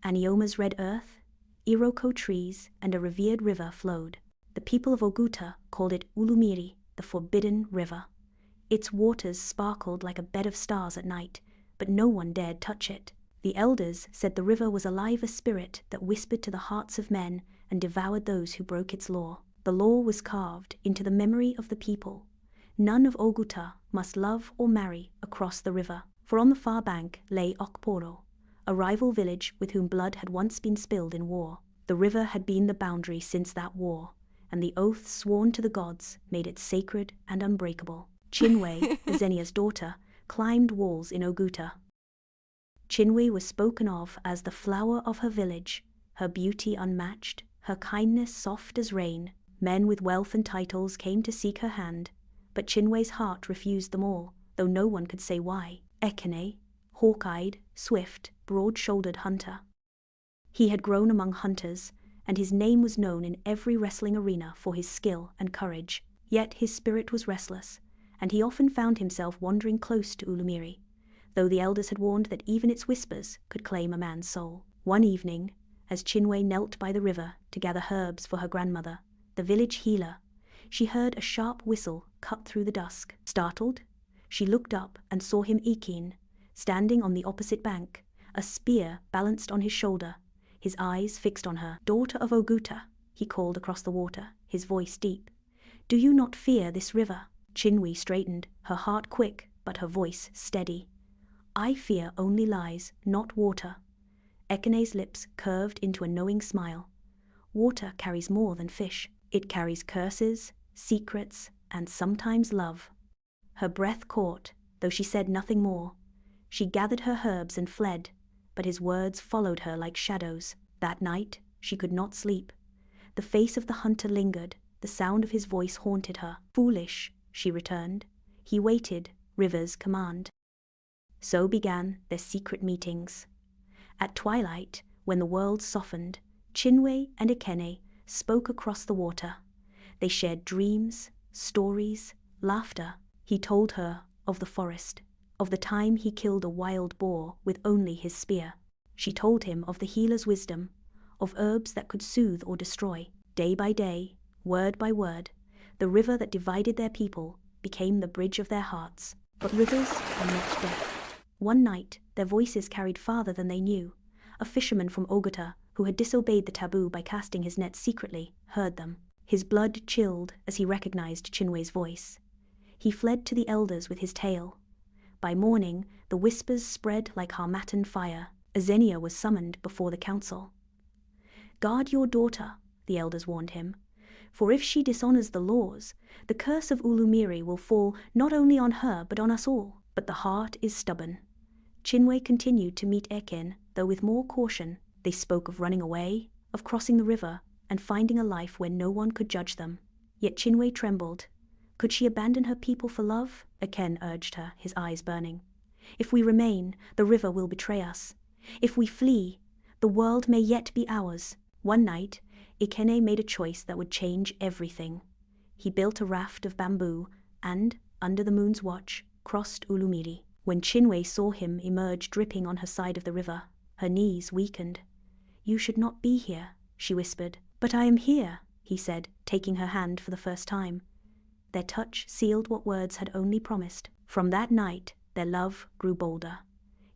Anioma's red earth, Iroko trees, and a revered river flowed. The people of Oguta called it Ulumiri, the Forbidden River. Its waters sparkled like a bed of stars at night, but no one dared touch it. The elders said the river was alive, a spirit that whispered to the hearts of men and devoured those who broke its law. The law was carved into the memory of the people. None of Oguta must love or marry across the river, for on the far bank lay Okporo, a rival village with whom blood had once been spilled in war. The river had been the boundary since that war, and the oaths sworn to the gods made it sacred and unbreakable. Chinwe, Ezenia's daughter, climbed walls in Oguta. Chinwe was spoken of as the flower of her village, her beauty unmatched, her kindness soft as rain. Men with wealth and titles came to seek her hand, but Chinwe's heart refused them all, though no one could say why. Ekene, hawk-eyed, swift, broad-shouldered hunter. He had grown among hunters, and his name was known in every wrestling arena for his skill and courage. Yet his spirit was restless, and he often found himself wandering close to Ulumiri, though the elders had warned that even its whispers could claim a man's soul. One evening, as Chinwe knelt by the river to gather herbs for her grandmother, the village healer, she heard a sharp whistle cut through the dusk. Startled, she looked up and saw him Ekene, standing on the opposite bank, a spear balanced on his shoulder, his eyes fixed on her. "Daughter of Oguta," he called across the water, his voice deep. "Do you not fear this river?" Chinwe straightened, her heart quick, but her voice steady. "I fear only lies, not water." Ekene's lips curved into a knowing smile. "Water carries more than fish. It carries curses, secrets, and sometimes love." Her breath caught, though she said nothing more. She gathered her herbs and fled, but his words followed her like shadows. That night, she could not sleep. The face of the hunter lingered, the sound of his voice haunted her. "Foolish," she returned. He waited, river's command. So began their secret meetings. At twilight, when the world softened, Chinwe and Ekene spoke across the water. They shared dreams, stories, laughter. He told her of the forest, of the time he killed a wild boar with only his spear. She told him of the healer's wisdom, of herbs that could soothe or destroy. Day by day, word by word, the river that divided their people became the bridge of their hearts. But rivers are not deaf. One night, their voices carried farther than they knew. A fisherman from Oguta, who had disobeyed the taboo by casting his net secretly, heard them. His blood chilled as he recognized Chinwe's voice. He fled to the elders with his tale. By morning, the whispers spread like harmattan fire. Ezenia was summoned before the council. "Guard your daughter," the elders warned him, "for if she dishonors the laws, the curse of Ulumiri will fall not only on her but on us all." But the heart is stubborn. Chinwe continued to meet Ekene, though with more caution. They spoke of running away, of crossing the river, and finding a life where no one could judge them. Yet Chinwe trembled. Could she abandon her people for love? Ekene urged her, his eyes burning. "If we remain, the river will betray us. If we flee, the world may yet be ours." One night, Ekene made a choice that would change everything. He built a raft of bamboo and, under the moon's watch, crossed Ulumiri. When Chinwe saw him emerge dripping on her side of the river, her knees weakened. "You should not be here," she whispered. "But I am here," he said, taking her hand for the first time. Their touch sealed what words had only promised. From that night, their love grew bolder.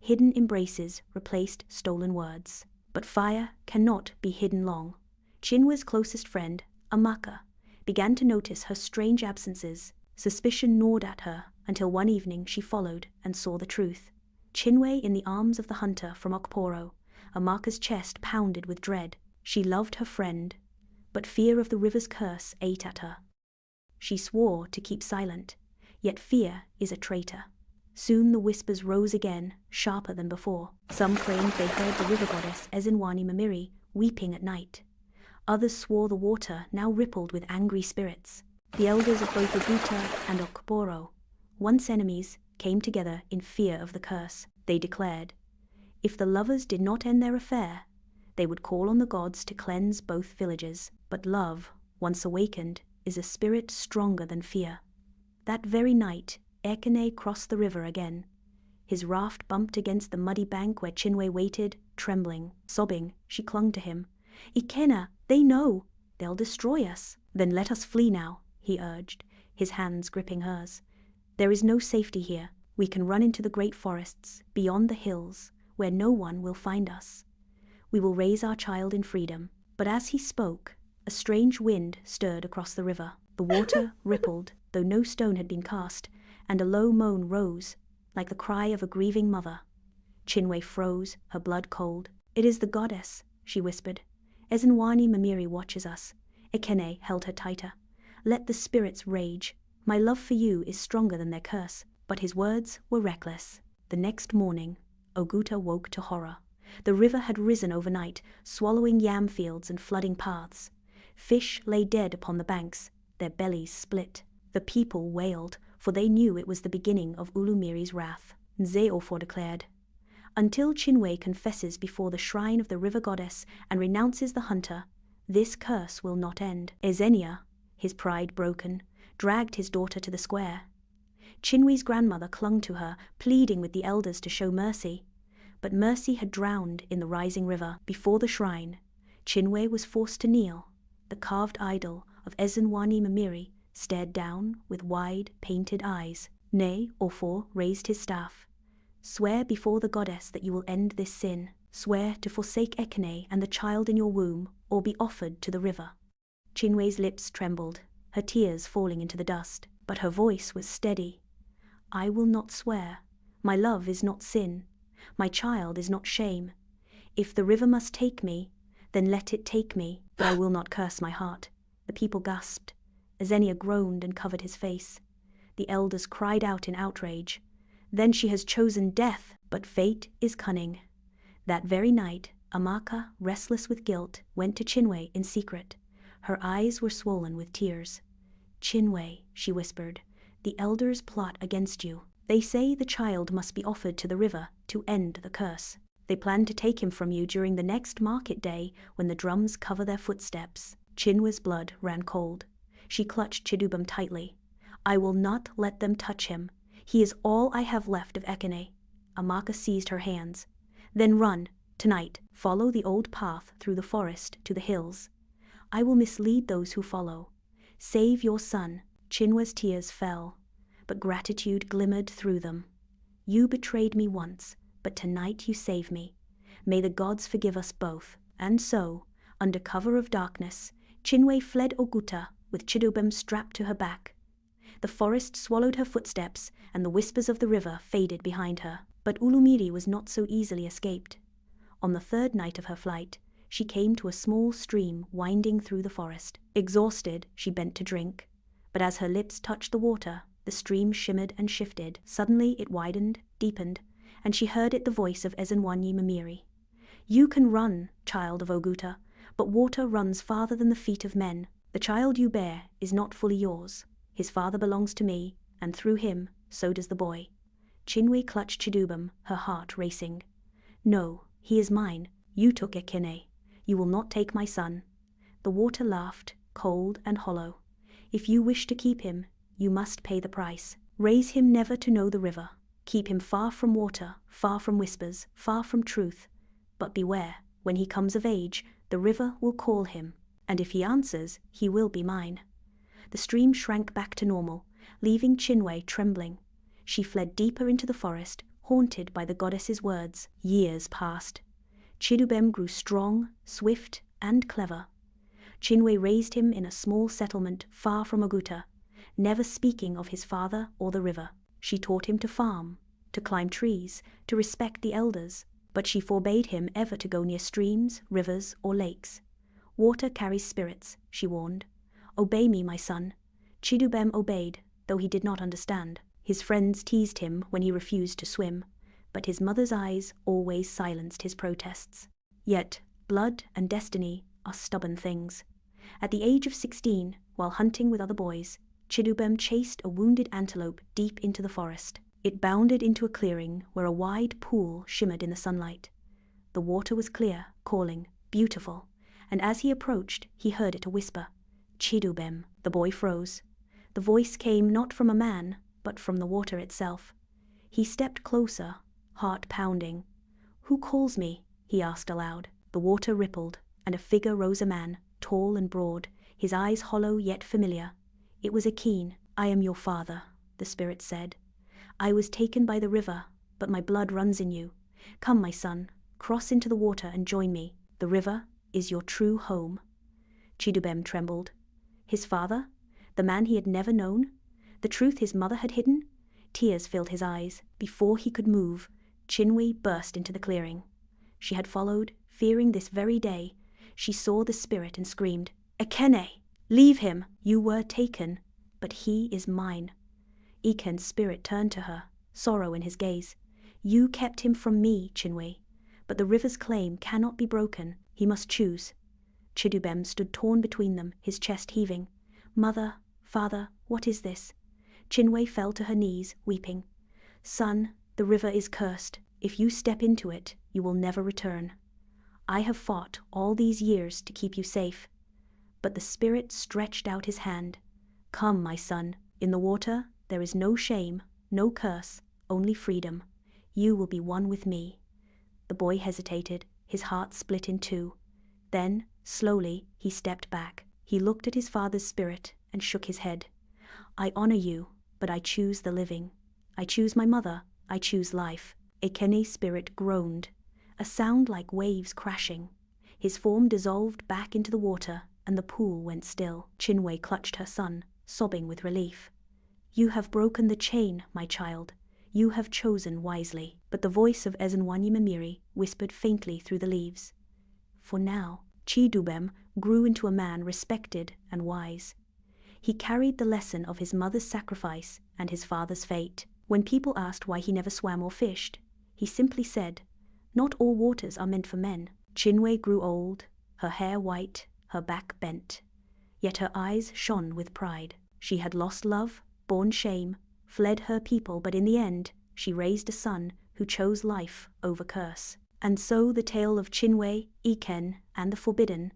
Hidden embraces replaced stolen words. But fire cannot be hidden long. Chinwe's closest friend, Umuaka, began to notice her strange absences. Suspicion gnawed at her until one evening she followed and saw the truth. Chinwe in the arms of the hunter from Okporo, Umuaka's chest pounded with dread. She loved her friend, but fear of the river's curse ate at her. She swore to keep silent, yet fear is a traitor. Soon the whispers rose again, sharper than before. Some claimed they heard the river goddess Ezenwanyi Mmiri weeping at night. Others swore the water now rippled with angry spirits. The elders of both Oguta and Okporo, once enemies, came together in fear of the curse. They declared, if the lovers did not end their affair, they would call on the gods to cleanse both villages. But love, once awakened, is a spirit stronger than fear. That very night, Ekene crossed the river again. His raft bumped against the muddy bank where Chinwe waited, trembling, sobbing, she clung to him. "Ekene, they know! They'll destroy us." "Then let us flee now," he urged, his hands gripping hers. "There is no safety here. We can run into the great forests, beyond the hills, where no one will find us. We will raise our child in freedom." But as he spoke, a strange wind stirred across the river. The water rippled, though no stone had been cast, and a low moan rose, like the cry of a grieving mother. Chinwe froze, her blood cold. "It is the goddess," she whispered. "Ezenwanyi Mmiri watches us." Ekene held her tighter. "Let the spirits rage. My love for you is stronger than their curse." But his words were reckless. The next morning, Oguta woke to horror. The river had risen overnight, swallowing yam fields and flooding paths. Fish lay dead upon the banks, their bellies split. The people wailed, for they knew it was the beginning of Ulumiri's wrath. Nzeofor declared, "Until Chinwe confesses before the shrine of the river goddess and renounces the hunter, this curse will not end." Ezenia, his pride broken, dragged his daughter to the square. Chinwe's grandmother clung to her, pleading with the elders to show mercy. But mercy had drowned in the rising river. Before the shrine, Chinwe was forced to kneel. The carved idol of Ezenwanyi Mmiri stared down with wide, painted eyes. Nzeofor raised his staff. "Swear before the goddess that you will end this sin. Swear to forsake Ekene and the child in your womb, or be offered to the river." Chinwe's lips trembled, her tears falling into the dust, but her voice was steady. "I will not swear. My love is not sin. My child is not shame. If the river must take me, then let it take me, but I will not curse my heart." The people gasped. Ezenia groaned and covered his face. The elders cried out in outrage. "Then she has chosen death, but fate is cunning." That very night, Umuaka, restless with guilt, went to Chinwe in secret. Her eyes were swollen with tears. "Chinwe," she whispered, "the elders plot against you. They say the child must be offered to the river to end the curse. They plan to take him from you during the next market day when the drums cover their footsteps." Chinwe's blood ran cold. She clutched Chidubem tightly. "I will not let them touch him. He is all I have left of Ekene." Umuaka seized her hands. "Then run, tonight. Follow the old path through the forest to the hills. I will mislead those who follow. Save your son." Chinwe's tears fell, but gratitude glimmered through them. "You betrayed me once, but tonight you save me. May the gods forgive us both." And so, under cover of darkness, Chinwe fled Oguta with Chidubem strapped to her back. The forest swallowed her footsteps, and the whispers of the river faded behind her. But Ulumiri was not so easily escaped. On the third night of her flight, she came to a small stream winding through the forest. Exhausted, she bent to drink. But as her lips touched the water, the stream shimmered and shifted. Suddenly it widened, deepened, and she heard it the voice of Ezenwanyi Mmiri. "You can run, child of Oguta, but water runs farther than the feet of men. The child you bear is not fully yours. His father belongs to me, and through him, so does the boy." Chinwe clutched Chidubem, her heart racing. "No, he is mine. You took Ekene. You will not take my son." The water laughed, cold and hollow. "If you wish to keep him, you must pay the price. Raise him never to know the river. Keep him far from water, far from whispers, far from truth. But beware, when he comes of age, the river will call him, and if he answers, he will be mine." The stream shrank back to normal, leaving Chinwe trembling. She fled deeper into the forest, haunted by the goddess's words. Years passed. Chidubem grew strong, swift, and clever. Chinwe raised him in a small settlement far from Oguta, never speaking of his father or the river. She taught him to farm, to climb trees, to respect the elders, but she forbade him ever to go near streams, rivers, or lakes. "Water carries spirits," she warned. "Obey me, my son." Chidubem obeyed, though he did not understand. His friends teased him when he refused to swim, but his mother's eyes always silenced his protests. Yet, blood and destiny are stubborn things. At the age of 16, while hunting with other boys, Chidubem chased a wounded antelope deep into the forest. It bounded into a clearing where a wide pool shimmered in the sunlight. The water was clear, calling, beautiful, and as he approached, he heard it whisper, "Chidubem." The boy froze. The voice came not from a man, but from the water itself. He stepped closer, heart pounding. "Who calls me?" he asked aloud. The water rippled, and a figure rose, a man, tall and broad, his eyes hollow yet familiar. It was Ekene. I am your father, the spirit said. I was taken by the river, but my blood runs in you. Come, my son, cross into the water and join me. The river is your true home. Chidubem trembled. His father? The man he had never known? The truth his mother had hidden? Tears filled his eyes. Before he could move, Chinwe burst into the clearing. She had followed, fearing this very day. She saw the spirit and screamed, "Ekene! Leave him! You were taken, but he is mine." Ekene's spirit turned to her, sorrow in his gaze. "You kept him from me, Chinwe, but the river's claim cannot be broken. He must choose." Chidubem stood torn between them, his chest heaving. "Mother, father, what is this?" Chinwe fell to her knees, weeping. "Son, the river is cursed. If you step into it, you will never return. I have fought all these years to keep you safe." But the spirit stretched out his hand. "Come, my son. In the water, there is no shame, no curse, only freedom. You will be one with me." The boy hesitated, his heart split in two. Then, slowly, he stepped back. He looked at his father's spirit and shook his head. "I honor you, but I choose the living. I choose my mother. I choose life." Ekene's spirit groaned, a sound like waves crashing. His form dissolved back into the water, and the pool went still. Chinwe clutched her son, sobbing with relief. "You have broken the chain, my child. You have chosen wisely." But the voice of Ezenwanyi Mmiri whispered faintly through the leaves. For now, Chidubem grew into a man respected and wise. He carried the lesson of his mother's sacrifice and his father's fate. When people asked why he never swam or fished, he simply said, "Not all waters are meant for men." Chinwe grew old, her hair white, her back bent. Yet her eyes shone with pride. She had lost love, borne shame, fled her people, but in the end, she raised a son who chose life over curse. And so the tale of Chinwe, Ekene, and the forbidden